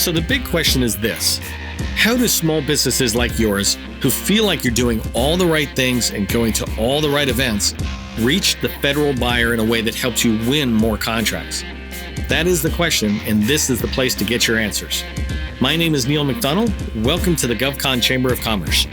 So the big question is this: how do small businesses like yours, who feel like you're doing all the right things and going to all the right events, reach the federal buyer in a way that helps you win more contracts? That is the question, and this is the place to get your answers. My name is Neil McDonnell. Welcome to the GovCon Chamber of Commerce.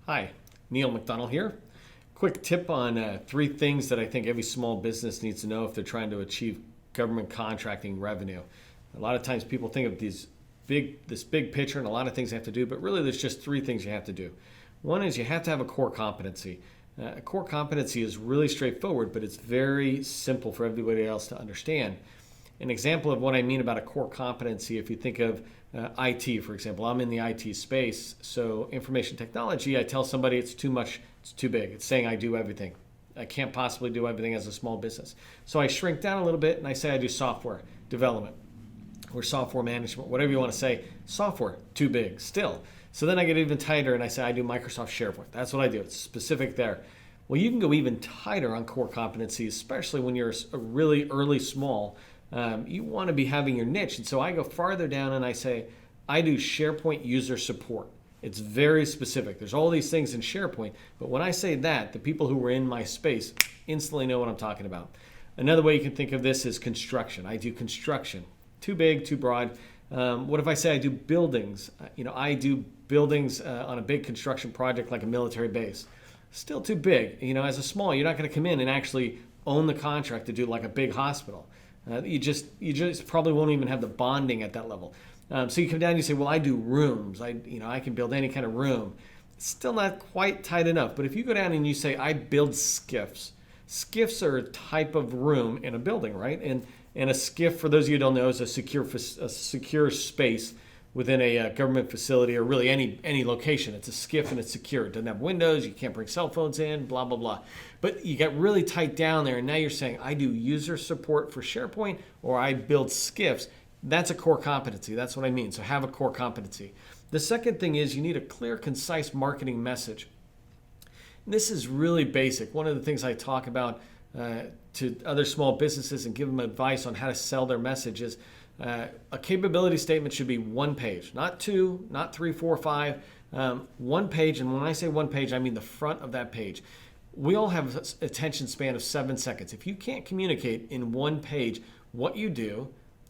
Hi, Neil McDonnell here. Quick tip on 3 things that I think every small business needs to know if they're trying to achieve government contracting revenue. A lot of times people think of this big picture and a lot of things they have to do, but really there's just 3 things you have to do. One is you have to have a core competency. A core competency is really straightforward, but it's very simple for everybody else to understand. An example of what I mean about a core competency, if you think of IT, for example. I'm in the IT space, so information technology, I tell somebody it's too much, it's too big. It's saying I do everything. I can't possibly do everything as a small business. So I shrink down a little bit and I say I do software development or software management, whatever you want to say. Software, too big still. So then I get even tighter and I say I do Microsoft SharePoint. That's what I do. It's specific there. Well, you can go even tighter on core competencies, especially when you're a really early small. You want to be having your niche. And so I go farther down and I say, I do SharePoint user support. It's very specific. There's all these things in SharePoint, but when I say that, the people who are in my space instantly know what I'm talking about. Another way you can think of this is construction. I do construction. Too big, too broad. What if I say I do buildings? I do buildings on a big construction project like a military base. Still too big. As a small, you're not going to come in and actually own the contract to do like a big hospital. You just probably won't even have the bonding at that level. So you come down and you say, well, I do rooms. I can build any kind of room. It's still not quite tight enough. But if you go down and you say, I build skiffs. Skiffs are a type of room in a building, right? And a skiff, for those of you who don't know, is a secure space within a government facility or really any location. It's a skiff and it's secure. It doesn't have windows. You can't bring cell phones in, blah, blah, blah. But you get really tight down there, and now you're saying, I do user support for SharePoint or I build skiffs. That's a core competency. That's what I mean. So have a core competency. The second thing is you need a clear, concise marketing message. And this is really basic. One of the things I talk about to other small businesses and give them advice on how to sell their message is a capability statement should be 1 page, not 2, not 3, 4, 5, 1 page. And when I say 1 page, I mean the front of that page. We all have an attention span of 7 seconds. If you can't communicate in 1 page what you do,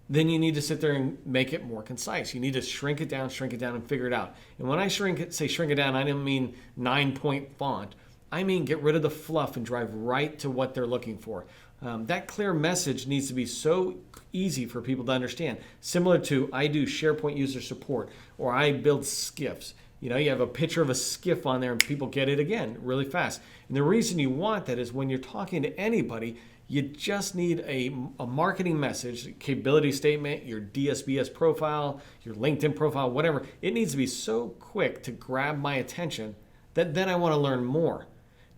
then you need to sit there and make it more concise. You need to shrink it down and figure it out. And when I shrink it down, I don't mean 9-point font. I mean get rid of the fluff and drive right to what they're looking for. That clear message needs to be so easy for people to understand. Similar to I do SharePoint user support or I build skiffs. You have a picture of a skiff on there and people get it again really fast. And the reason you want that is when you're talking to anybody, you just need a marketing message, capability statement, your DSBS profile, your LinkedIn profile, whatever. It needs to be so quick to grab my attention that then I want to learn more.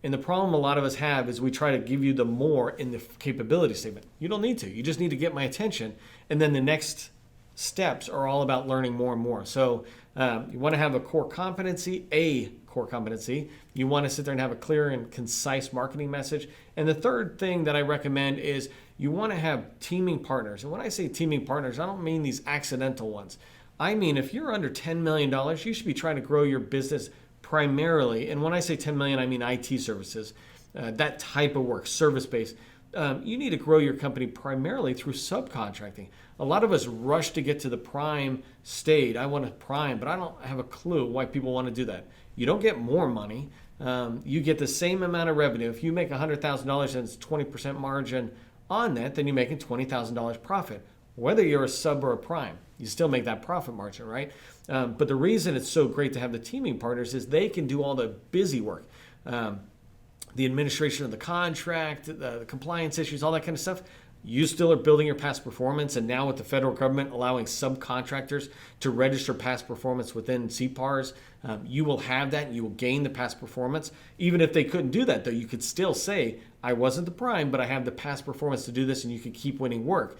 And the problem a lot of us have is we try to give you the more in the capability statement. You don't need to. You just need to get my attention. And then the next steps are all about learning more and more. So you want to have a core competency. You want to sit there and have a clear and concise marketing message. And the third thing that I recommend is you want to have teaming partners. And when I say teaming partners, I don't mean these accidental ones. I mean, if you're under $10 million, you should be trying to grow your business primarily, and when I say 10 million, I mean IT services, that type of work, service-based. You need to grow your company primarily through subcontracting. A lot of us rush to get to the prime state. I want to prime, but I don't have a clue why people want to do that. You don't get more money. You get the same amount of revenue. If you make $100,000 and it's 20% margin on that, then you're making $20,000 profit. Whether you're a sub or a prime, you still make that profit margin, right? But the reason it's so great to have the teaming partners is they can do all the busy work. the administration of the contract, the compliance issues, all that kind of stuff, you still are building your past performance. And now with the federal government allowing subcontractors to register past performance within CPARs, you will have that and you will gain the past performance. Even if they couldn't do that, though, you could still say, I wasn't the prime, but I have the past performance to do this, and you could keep winning work.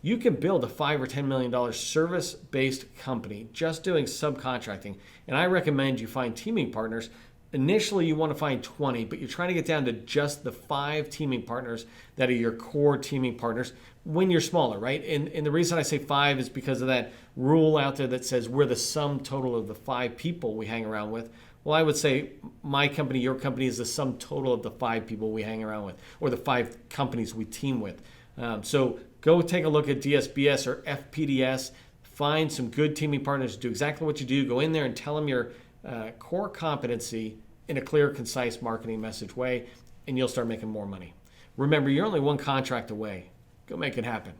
You can build a $5 or $10 million service-based company just doing subcontracting. And I recommend you find teaming partners. Initially, you want to find 20, but you're trying to get down to just the 5 teaming partners that are your core teaming partners when you're smaller, right? And the reason I say 5 is because of that rule out there that says we're the sum total of the 5 people we hang around with. Well, I would say my company, your company is the sum total of the 5 people we hang around with, or the 5 companies we team with. So go take a look at DSBS or FPDS, find some good teaming partners, do exactly what you do, go in there and tell them your core competency in a clear, concise marketing message way, and you'll start making more money. Remember, you're only one contract away. Go make it happen.